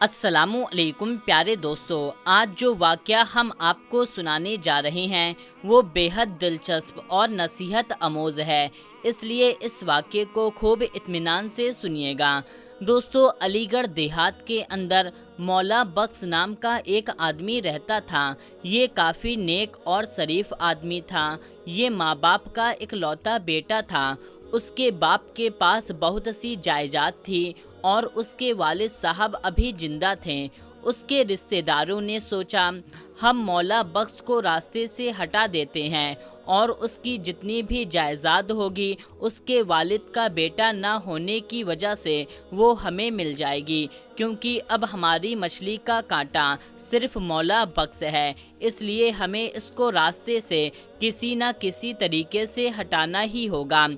अस्सलामु अलैकुम प्यारे दोस्तों। आज जो वाक़या हम आपको सुनाने जा रहे हैं वो बेहद दिलचस्प और नसीहत आमोज़ है, इसलिए इस वाक़ये को खूब इत्मीनान से सुनिएगा। दोस्तों, अलीगढ़ देहात के अंदर मौला बख्श नाम का एक आदमी रहता था। ये काफ़ी नेक और शरीफ आदमी था। ये माँ बाप का इकलौता बेटा था। उसके बाप के पास बहुत सी जायदाद थी और उसके वालिद साहब अभी जिंदा थे। उसके रिश्तेदारों ने सोचा, हम मौला बख्श को रास्ते से हटा देते हैं और उसकी जितनी भी जायदाद होगी उसके वालिद का बेटा ना होने की वजह से वो हमें मिल जाएगी, क्योंकि अब हमारी मछली का कांटा सिर्फ मौला बख्श है। इसलिए हमें इसको रास्ते से किसी न किसी तरीके से हटाना ही होगा।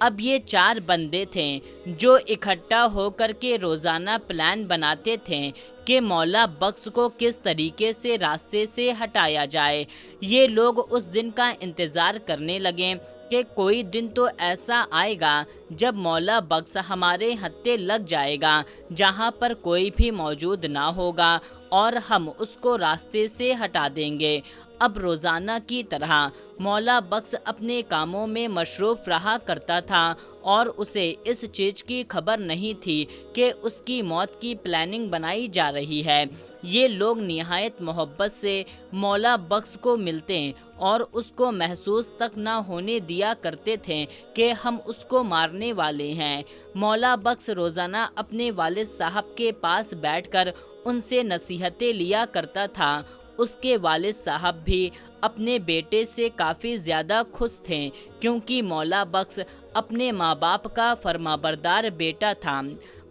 अब ये चार बंदे थे जो इकट्ठा होकर के रोज़ाना प्लान बनाते थे कि मौला बख्श को किस तरीके से रास्ते से हटाया जाए। ये लोग उस दिन का इंतज़ार करने लगे कि कोई दिन तो ऐसा आएगा जब मौला बख्श हमारे हत्थे लग जाएगा, जहाँ पर कोई भी मौजूद ना होगा और हम उसको रास्ते से हटा देंगे। अब रोज़ाना की तरह मौला बख्श अपने कामों में मशरूफ़ रहा करता था और उसे इस चीज़ की खबर नहीं थी कि उसकी मौत की प्लानिंग बनाई जा रही है। ये लोग निहायत मोहब्बत से मौला बख्श को मिलते और उसको महसूस तक ना होने दिया करते थे कि हम उसको मारने वाले हैं। मौला बख्श रोज़ाना अपने वालिद साहब के पास बैठकर उनसे नसीहतें लिया करता था। उसके वालिद साहब भी अपने बेटे से काफ़ी ज़्यादा खुश थे, क्योंकि मौला बख्श अपने माँ बाप का फरमाबरदार बेटा था।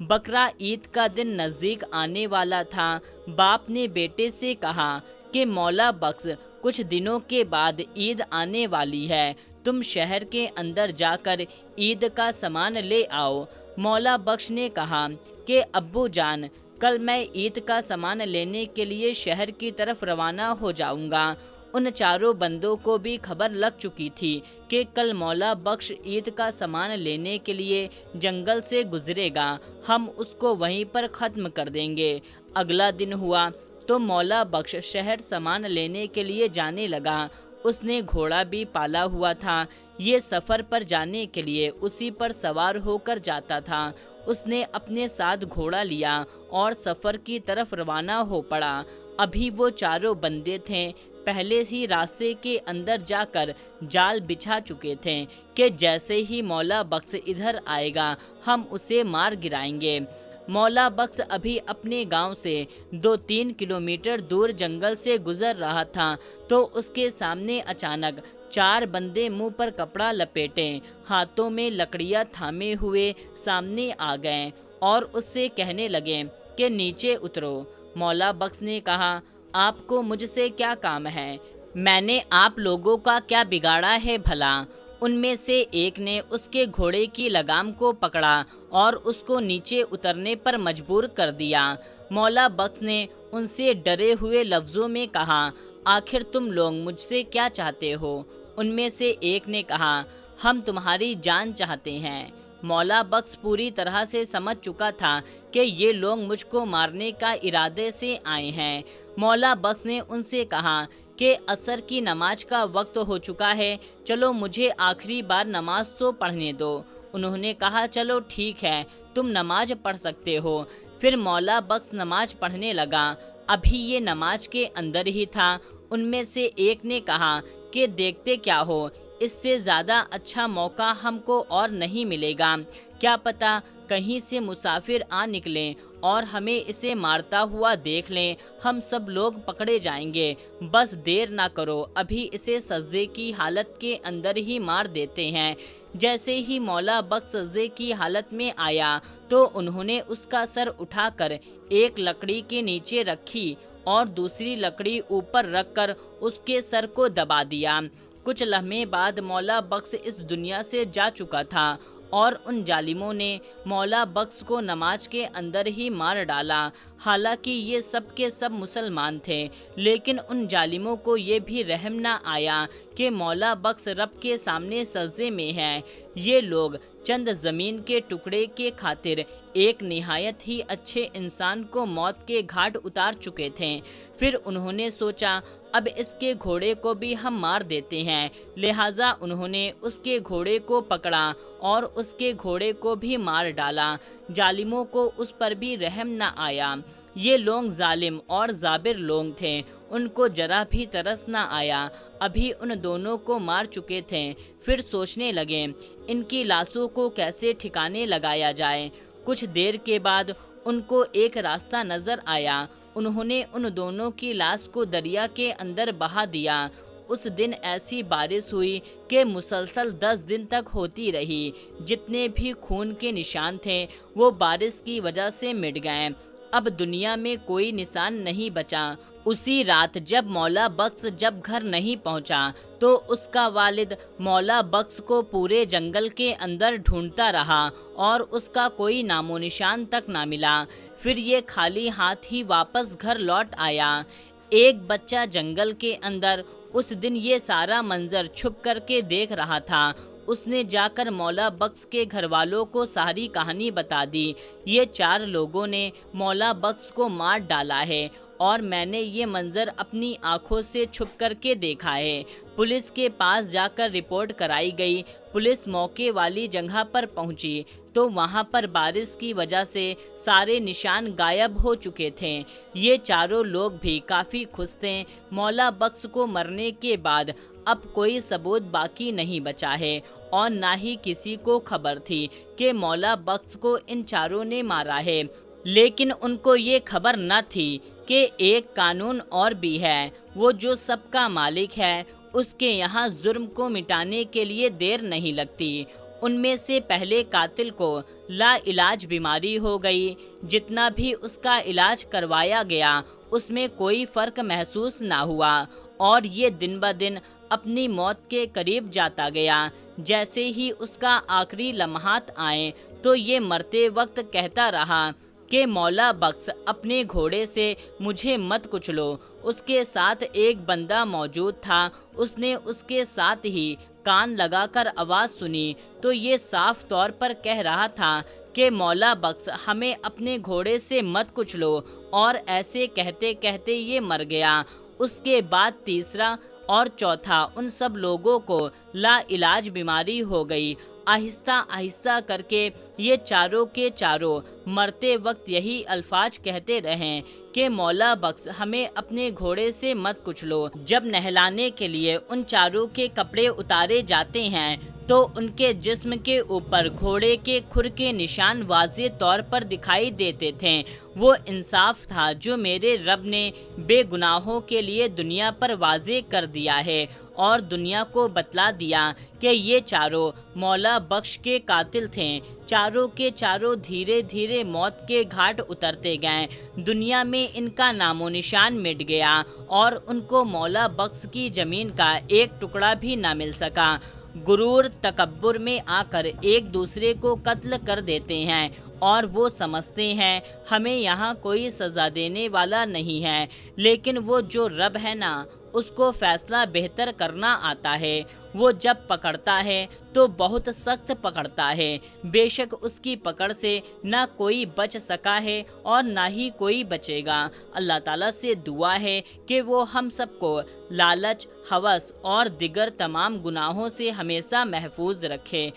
बकरा ईद का दिन नज़दीक आने वाला था। बाप ने बेटे से कहा कि मौला बख्श, कुछ दिनों के बाद ईद आने वाली है, तुम शहर के अंदर जाकर ईद का सामान ले आओ। मौला बख्श ने कहा कि अब्बू जान, कल मैं ईद का सामान लेने के लिए शहर की तरफ रवाना हो जाऊंगा। उन चारों बंदों को भी खबर लग चुकी थी कि कल मौला बख्श ईद का सामान लेने के लिए जंगल से गुजरेगा, हम उसको वहीं पर ख़त्म कर देंगे। अगला दिन हुआ तो मौला बख्श शहर सामान लेने के लिए जाने लगा। उसने घोड़ा भी पाला हुआ था। ये सफ़र पर जाने के लिए उसी पर सवार होकर जाता था। उसने अपने साथ घोड़ा लिया और सफ़र की तरफ रवाना हो पड़ा। अभी वो चारों बंदे थे पहले ही रास्ते के अंदर जाकर जाल बिछा चुके थे कि जैसे ही मौला बख्श इधर आएगा हम उसे मार गिराएंगे। मौला बख्श अभी अपने गांव से 2-3 किलोमीटर दूर जंगल से गुजर रहा था तो उसके सामने अचानक चार बंदे मुंह पर कपड़ा लपेटे, हाथों में लकड़ियां थामे हुए सामने आ गए और उससे कहने लगे कि नीचे उतरो। मौला बख्श ने कहा, आपको मुझसे क्या काम है? मैंने आप लोगों का क्या बिगाड़ा है भला? उनमें से एक ने उसके घोड़े की लगाम को पकड़ा और उसको नीचे उतरने पर मजबूर कर दिया। मौला बख्श ने उनसे डरे हुए लफ्ज़ों में कहा, आखिर तुम लोग मुझसे क्या चाहते हो? उनमें से एक ने कहा, हम तुम्हारी जान चाहते हैं। मौला बख्श पूरी तरह से समझ चुका था कि ये लोग मुझको मारने का इरादे से आए हैं। मौला बख्श ने उनसे कहा कि असर की नमाज का वक्त हो चुका है, चलो मुझे आखिरी बार नमाज तो पढ़ने दो। उन्होंने कहा, चलो ठीक है, तुम नमाज पढ़ सकते हो। फिर मौला बख्श नमाज पढ़ने लगा। अभी ये नमाज के अंदर ही था। उनमें से एक ने कहा कि देखते क्या हो, इससे ज़्यादा अच्छा मौका हमको और नहीं मिलेगा। क्या पता कहीं से मुसाफिर आ निकलें और हमें इसे मारता हुआ देख लें, हम सब लोग पकड़े जाएंगे। बस देर ना करो, अभी इसे सज्जे की हालत के अंदर ही मार देते हैं। जैसे ही मौला बख्श सज्जे की हालत में आया तो उन्होंने उसका सर उठाकर एक लकड़ी के नीचे रखी और दूसरी लकड़ी ऊपर रखकर उसके सर को दबा दिया। कुछ लम्हे बाद मौला बख्श इस दुनिया से जा चुका था और उन जालिमों ने मौला बख्श को नमाज के अंदर ही मार डाला। हालांकि ये सब के सब मुसलमान थे, लेकिन उन जालिमों को ये भी रहम ना आया कि मौला बख्श रब के सामने सजदे में है। ये लोग चंद ज़मीन के टुकड़े के खातिर एक निहायत ही अच्छे इंसान को मौत के घाट उतार चुके थे। फिर उन्होंने सोचा अब इसके घोड़े को भी हम मार देते हैं, लिहाजा उन्होंने उसके घोड़े को पकड़ा और उसके घोड़े को भी मार डाला। जालिमों को उस पर भी रहम न आया। ये लोग जालिम और जाबिर लोग थे, उनको जरा भी तरस न आया। अभी उन दोनों को मार चुके थे, फिर सोचने लगे इनकी लाशों को कैसे ठिकाने लगाया जाए। कुछ देर के बाद उनको एक रास्ता नजर आया। उन्होंने उन दोनों की लाश को दरिया के अंदर बहा दिया। उस दिन ऐसी बारिश हुई कि मुसलसल 10 दिन तक होती रही। जितने भी खून के निशान थे वो बारिश की वजह से मिट गए। अब दुनिया में कोई निशान नहीं बचा। उसी रात जब मौला बख्श जब घर नहीं पहुंचा तो उसका वालिद मौला बख्श को पूरे जंगल के अंदर ढूंढता रहा और उसका कोई नामो निशान तक ना मिला। फिर ये खाली हाथ ही वापस घर लौट आया। एक बच्चा जंगल के अंदर उस दिन ये सारा मंजर छुप करके देख रहा था। उसने जाकर मौला बख्श के घर वालों को सारी कहानी बता दी। ये 4 लोगों ने मौला बख्श को मार डाला है और मैंने ये मंजर अपनी आंखों से छुप करके देखा है। पुलिस के पास जाकर रिपोर्ट कराई गई। पुलिस मौके वाली जगह पर पहुंची तो वहां पर बारिश की वजह से सारे निशान गायब हो चुके थे। ये चारों लोग भी काफ़ी खुश थे। मौला बख्श को मरने के बाद अब कोई सबूत बाकी नहीं बचा है और ना ही किसी को खबर थी कि मौला बख्श को इन चारों ने मारा है। लेकिन उनको ये खबर न थी कि एक कानून और भी है, वो जो सबका मालिक है, उसके यहाँ जुर्म को मिटाने के लिए देर नहीं लगती। उनमें से पहले कातिल को लाइलाज बीमारी हो गई। जितना भी उसका इलाज करवाया गया उसमें कोई फ़र्क महसूस ना हुआ और ये दिन ब दिन अपनी मौत के करीब जाता गया। जैसे ही उसका आखिरी लम्हात आए तो ये मरते वक्त कहता रहा कि मौला बख्श अपने घोड़े से मुझे मत कुचलो। उसके साथ एक बंदा मौजूद था, उसने उसके साथ ही कान लगाकर आवाज़ सुनी तो ये साफ तौर पर कह रहा था कि मौला बख्श हमें अपने घोड़े से मत कुचलो, और ऐसे कहते कहते ये मर गया। उसके बाद तीसरा और चौथा उन सब लोगों को लाइलाज बीमारी हो गई। आहिस्ता आहिस्ता करके ये चारों के चारों मरते वक्त यही अल्फाज कहते रहें कि मौला बख्श हमें अपने घोड़े से मत कुचलो। जब नहलाने के लिए उन चारों के कपड़े उतारे जाते हैं तो उनके जिस्म के ऊपर घोड़े के खुर के निशान वाज़े तौर पर दिखाई देते थे। वो इंसाफ था जो मेरे रब ने बेगुनाहों के लिए दुनिया पर वाज़े कर दिया है और दुनिया को बतला दिया कि ये चारों मौला बख्श के कातिल थे। चारों के चारों धीरे धीरे मौत के घाट उतरते गए। दुनिया में इनका नामो निशान मिट गया और उनको मौला बख्श की ज़मीन का एक टुकड़ा भी ना मिल सका। गुरूर तकब्बुर में आकर एक दूसरे को कत्ल कर देते हैं और वो समझते हैं हमें यहाँ कोई सज़ा देने वाला नहीं है, लेकिन वो जो रब है ना, उसको फैसला बेहतर करना आता है। वो जब पकड़ता है तो बहुत सख्त पकड़ता है। बेशक उसकी पकड़ से ना कोई बच सका है और ना ही कोई बचेगा। अल्लाह ताला से दुआ है कि वो हम सबको लालच, हवस और दिगर तमाम गुनाहों से हमेशा महफूज रखे।